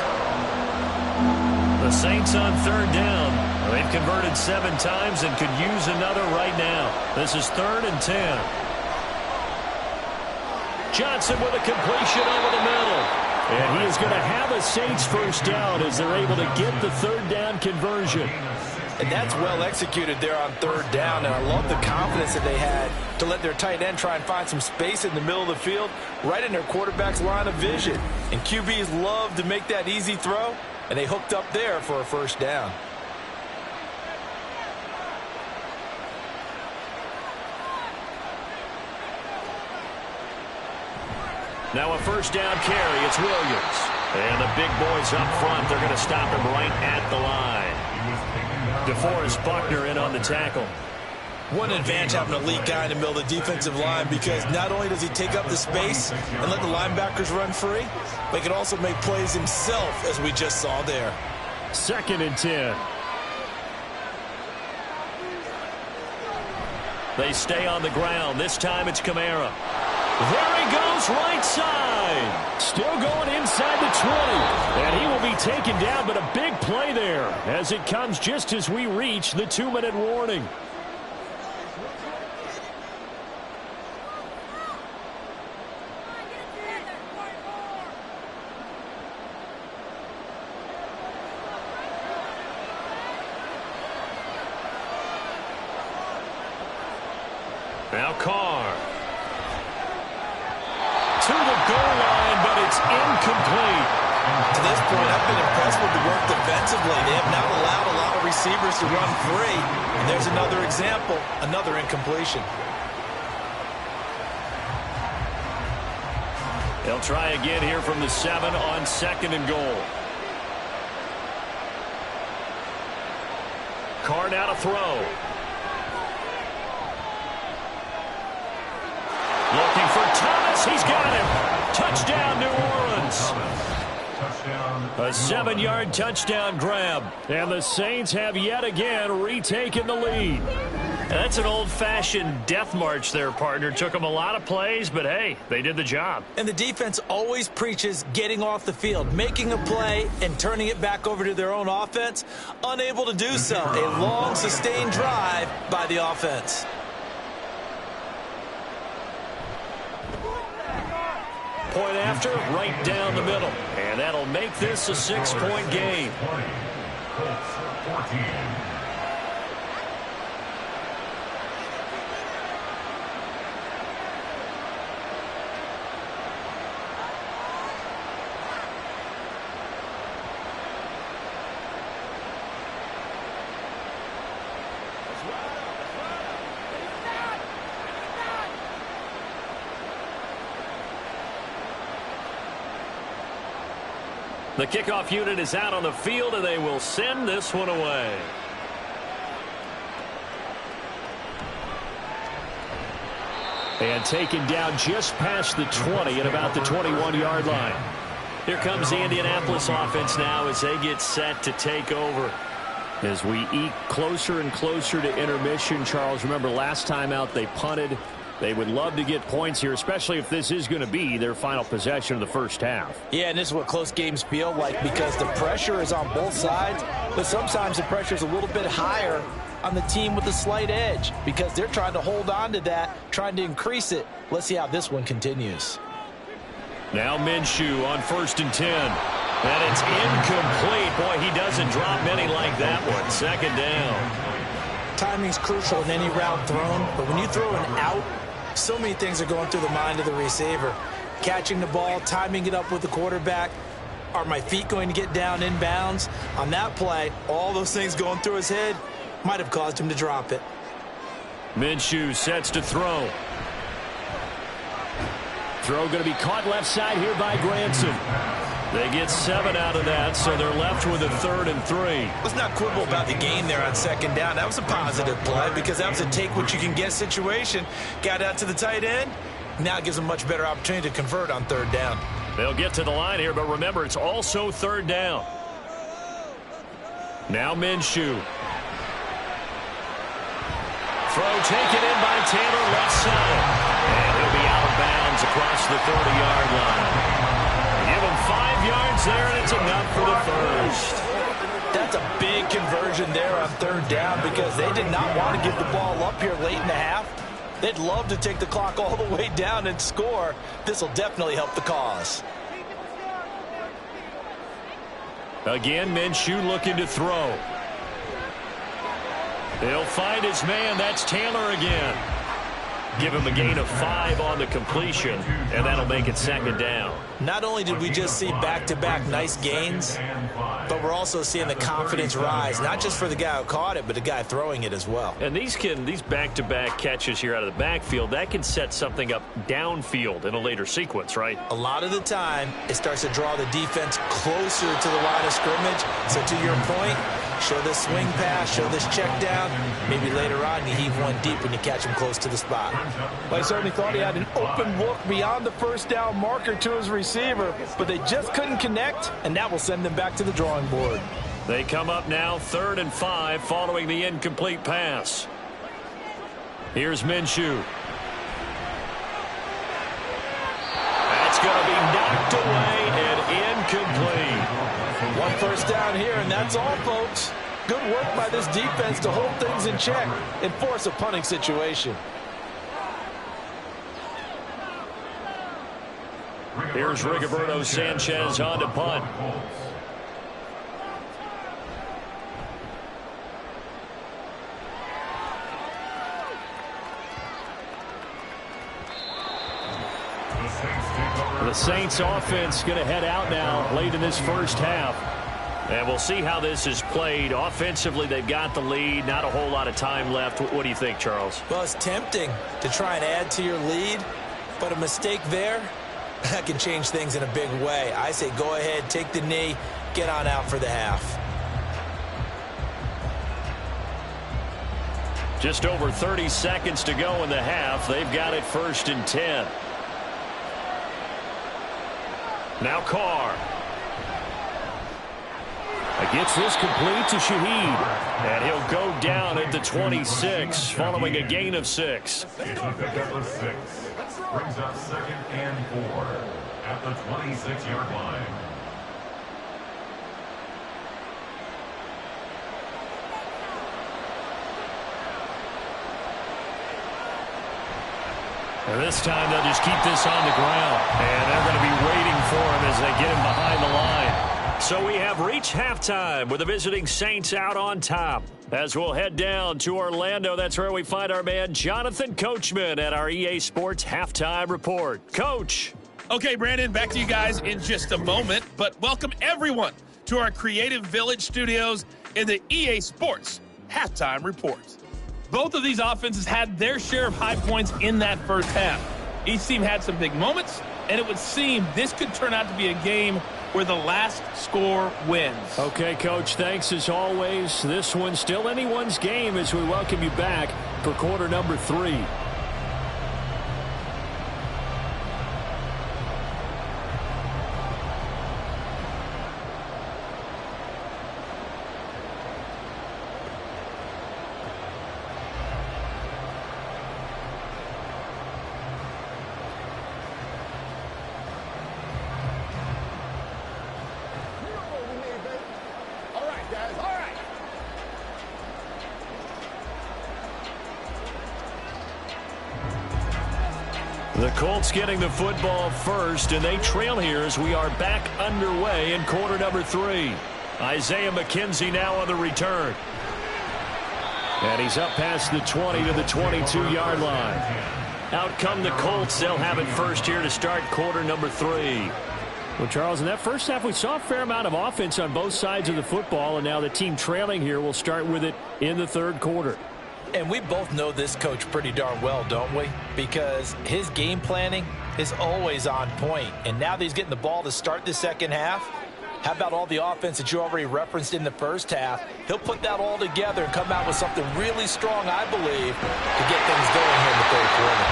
The Saints on 3rd down. They've converted 7 times and could use another right now. This is 3rd and 10. Johnson with a completion over the middle. And he is going to have a Saints 1st down as they're able to get the 3rd down conversion. And that's well executed there on 3rd down. And I love the confidence that they had to let their tight end try and find some space in the middle of the field, right in their quarterback's line of vision. And QBs love to make that easy throw, and they hooked up there for a 1st down. Now a 1st down carry. It's Williams. And the big boys up front, they're going to stop him right at the line. DeForest Buckner in on the tackle. What an advantage having an elite guy in the middle of the defensive line, because not only does he take up the space and let the linebackers run free, but he can also make plays himself, as we just saw there. 2nd and 10. They stay on the ground. This time it's Kamara. There he goes, right side. Still going inside the 20. And he will be taken down, but a big play there as it comes just as we reach the 2-minute warning. Now Carr. To the goal line, but it's incomplete. To this point, I've been impressed with the work defensively. They have not allowed a lot of receivers to run free. And there's another example, another incompletion. They'll try again here from the 7 on 2nd and goal. Card out a throw. Looking for Thomas. He's got him. Touchdown, New Orleans. A 7-yard touchdown grab. And the Saints have yet again retaken the lead. That's an old-fashioned death march there, partner. Took them a lot of plays, but hey, they did the job. And the defense always preaches getting off the field, making a play, and turning it back over to their own offense. Unable to do so. A long, sustained drive by the offense. Point after, right down the middle. And that'll make this a 6-point game. Colts 14. The kickoff unit is out on the field, and they will send this one away. And taken down just past the 20 at about the 21-yard line. Here comes the Indianapolis offense now as they get set to take over. As we eke closer and closer to intermission, Charles, remember last time out they punted. They would love to get points here, especially if this is going to be their final possession of the first half. Yeah, and this is what close games feel like because the pressure is on both sides, but sometimes the pressure is a little bit higher on the team with a slight edge because they're trying to hold on to that, trying to increase it. Let's see how this one continues. Now Minshew on 1st and 10. And it's incomplete. Boy, he doesn't drop many like that one. 2nd down. Timing's crucial in any route thrown, but when you throw an out, so many things are going through the mind of the receiver. Catching the ball, timing it up with the quarterback. Are my feet going to get down inbounds? On that play, all those things going through his head might have caused him to drop it. Minshew sets to throw. Throw going to be caught left side here by Granson. They get 7 out of that, so they're left with a 3rd and 3. Let's not quibble about the gain there on 2nd down. That was a positive play because that was a take-what-you-can-get situation. Got out to the tight end. Now it gives them a much better opportunity to convert on 3rd down. They'll get to the line here, but remember, it's also 3rd down. Now Minshew. Throw taken in by Taylor left side. And he'll be out of bounds across the 30-yard line. Give him 5 yards there, and it's enough for the first. That's a big conversion there on 3rd down because they did not want to give the ball up here late in the half. They'd love to take the clock all the way down and score. This will definitely help the cause. Again, Minshew looking to throw. He'll find his man. That's Taylor again. Give him a gain of 5 on the completion, and that'll make it 2nd down. Not only did we just see back-to-back nice gains, but we're also seeing the confidence rise, not just for the guy who caught it, but the guy throwing it as well. And these back-to-back catches here out of the backfield, that can set something up downfield in a later sequence, right? A lot of the time, it starts to draw the defense closer to the line of scrimmage. So to your point, show this swing pass, show this check down. Maybe later on you heave one deep when you catch him close to the spot. Well, I certainly thought he had an open look beyond the 1st down marker to his receiver, but they just couldn't connect, and that will send them back to the drawing board. They come up now 3rd and 5 following the incomplete pass. Here's Minshew. That's going to be knocked away and incomplete. 1 first down here, and that's all, folks. Good work by this defense to hold things in check and force a punting situation. Here's Rigoberto Sanchez on to punt. The Saints offense going to head out now late in this first half. And we'll see how this is played. Offensively, they've got the lead. Not a whole lot of time left. What do you think, Charles? Well, it's tempting to try and add to your lead, but a mistake there, that can change things in a big way. I say go ahead, take the knee, get on out for the half. Just over 30 seconds to go in the half. They've got it 1st and 10. Now Carr. Gets this complete to Shaheed. And he'll go down at the 26 following a gain of 6. It's a pickup of 6. Brings up 2nd and 4 at the 26-yard line. And this time they'll just keep this on the ground. And they're going to be waiting for him as they get him behind the line. So we have reached halftime with the visiting Saints out on top. As we'll head down to Orlando, that's where we find our man Jonathan Coachman at our EA Sports Halftime Report. Coach. Okay, Brandon, back to you guys in just a moment. But welcome everyone to our Creative Village studios in the EA Sports Halftime Report. Both of these offenses had their share of high points in that first half. Each team had some big moments, and it would seem this could turn out to be a game where the last score wins. Okay, Coach, thanks as always. This one's still anyone's game as we welcome you back for quarter number 3. The Colts getting the football first, and they trail here as we are back underway in quarter number 3. Isaiah McKenzie now on the return. And he's up past the 20 to the 22-yard line. Out come the Colts. They'll have it first here to start quarter number 3. Well, Charles, in that first half, we saw a fair amount of offense on both sides of the football, and now the team trailing here will start with it in the third quarter. And we both know this coach pretty darn well, don't we? Because his game planning is always on point. And now that he's getting the ball to start the second half, how about all the offense that you already referenced in the first half? He'll put that all together and come out with something really strong, I believe, to get things going here in the third quarter.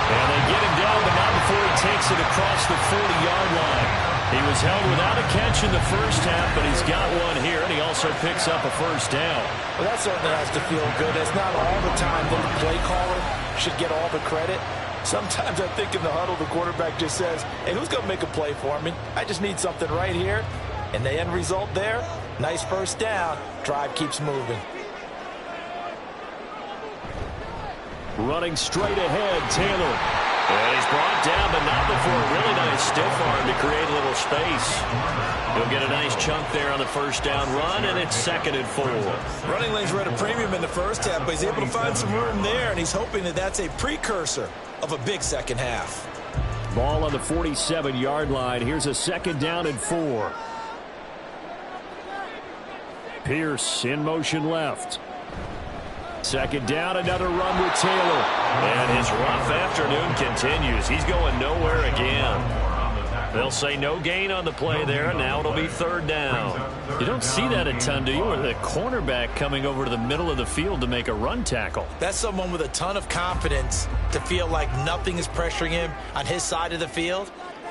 And they get him down, but not before he takes it across the 40-yard line. He was held without a catch in the first half, but he's got one here, and he also picks up a first down. Well, that certainly has to feel good. It's not all the time that the play caller should get all the credit. Sometimes I think in the huddle, the quarterback just says, hey, who's going to make a play for me? I just need something right here. And the end result there, nice first down. Drive keeps moving. Running straight ahead, Taylor. And he's brought down, but not before a really nice stiff arm to create a little space. He'll get a nice chunk there on the first down run, and it's 2nd and 4. Running lanes were at a premium in the first half, but he's able to find some room there, and he's hoping that that's a precursor of a big second half. Ball on the 47-yard line. Here's a 2nd down and 4. Pierce in motion left. 2nd down, another run with Taylor. And his rough afternoon continues. He's going nowhere again. They'll say no gain on the play there, and now it'll be 3rd down. You don't see that a ton, do you? Or the cornerback coming over to the middle of the field to make a run tackle. That's someone with a ton of confidence to feel like nothing is pressuring him on his side of the field.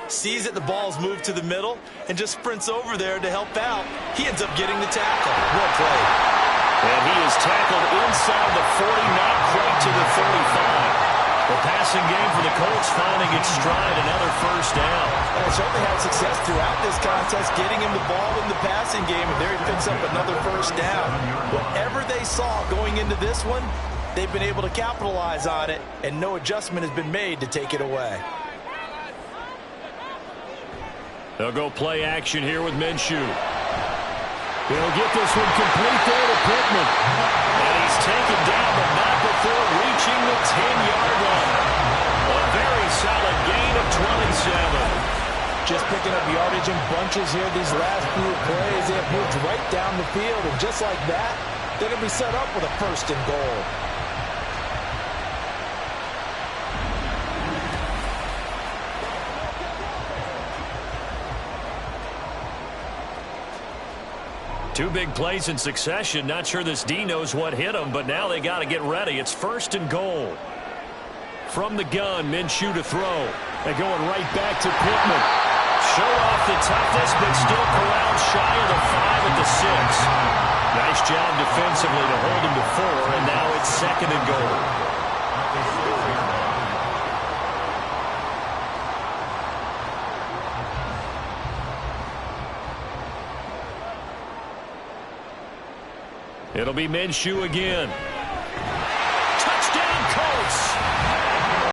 Sees that the ball's moved to the middle and just sprints over there to help out. He ends up getting the tackle. Well played. And he is tackled inside the 40, not quite to the 35. The passing game for the Colts finding its stride, another first down. And they certainly had success throughout this contest, getting him the ball in the passing game, and there he picks up another first down. Whatever they saw going into this one, they've been able to capitalize on it, and no adjustment has been made to take it away. They'll go play action here with Minshew. He'll get this one complete there to Pittman. And he's taken down, but not before reaching the 10-yard line. A very solid gain of 27. Just picking up yardage in bunches here these last few plays. They have moved right down the field, and just like that, they're going to be set up with a 1st and goal. Two big plays in succession. Not sure this D knows what hit him, but now they got to get ready. It's 1st and goal. From the gun, Minshew to throw. They're going right back to Pittman. Show off the toughness, but still corralled shy of the 5 at the 6. Nice job defensively to hold him to 4, and now it's 2nd and goal. It'll be Minshew again.